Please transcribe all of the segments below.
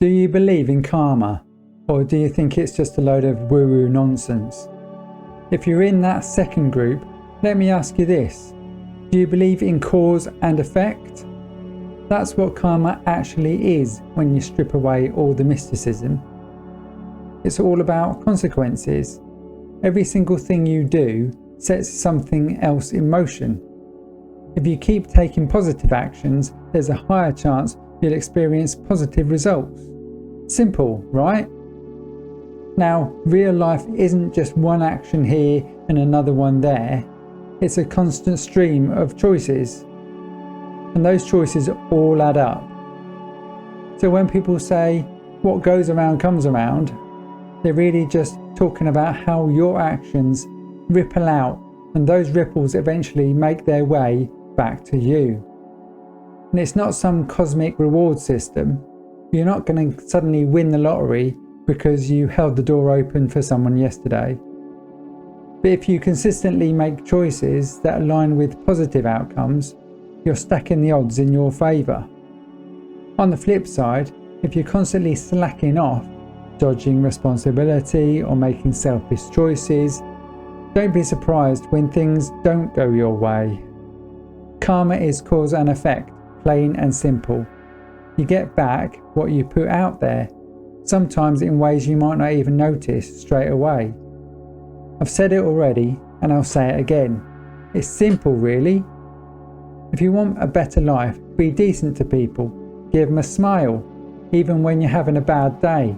Do you believe in karma, or do you think it's just a load of woo-woo nonsense? If you're in that second group, let me ask you this. Do you believe in cause and effect? That's what karma actually is when you strip away all the mysticism. It's all about consequences. Every single thing you do sets something else in motion. If you keep taking positive actions, there's a higher chance you'll experience positive results. Simple, right? Now, real life isn't just one action here and another one there. It's a constant stream of choices. And those choices all add up. So when people say, what goes around comes around, they're really just talking about how your actions ripple out, and those ripples eventually make their way back to you. And it's not some cosmic reward system. You're not going to suddenly win the lottery because you held the door open for someone yesterday. But if you consistently make choices that align with positive outcomes, you're stacking the odds in your favour. On the flip side, if you're constantly slacking off, dodging responsibility or making selfish choices, don't be surprised when things don't go your way. Karma is cause and effect, plain and simple. You get back what you put out there, sometimes in ways you might not even notice straight away. I've said it already and I'll say it again. It's simple, really. If you want a better life, be decent to people. Give them a smile, even when you're having a bad day.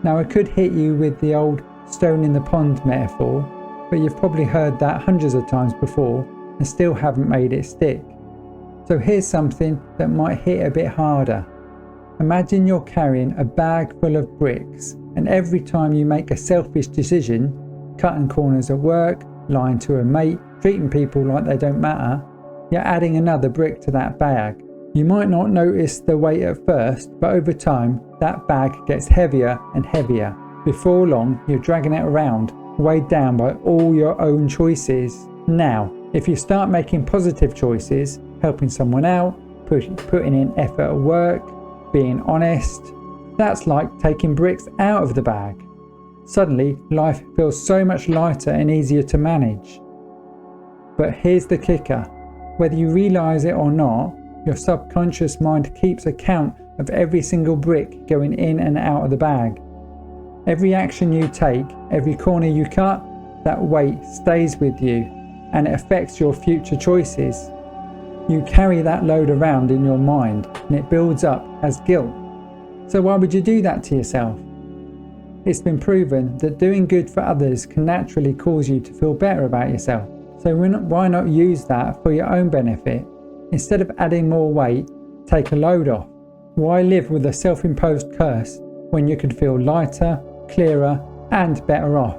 Now, I could hit you with the old stone in the pond metaphor, but you've probably heard that hundreds of times before and still haven't made it stick. So here's something that might hit a bit harder. Imagine you're carrying a bag full of bricks, and every time you make a selfish decision, cutting corners at work, lying to a mate, treating people like they don't matter, you're adding another brick to that bag. You might not notice the weight at first, but over time, that bag gets heavier and heavier. Before long, you're dragging it around, weighed down by all your own choices. Now, if you start making positive choices, helping someone out, putting in effort at work, being honest, that's like taking bricks out of the bag. Suddenly, life feels so much lighter and easier to manage. But here's the kicker. Whether you realise it or not, your subconscious mind keeps account of every single brick going in and out of the bag. Every action you take, every corner you cut, that weight stays with you and it affects your future choices. You carry that load around in your mind and it builds up as guilt. So why would you do that to yourself? It's been proven that doing good for others can naturally cause you to feel better about yourself. So why not use that for your own benefit? Instead of adding more weight, take a load off. Why live with a self-imposed curse when you could feel lighter, clearer, and better off?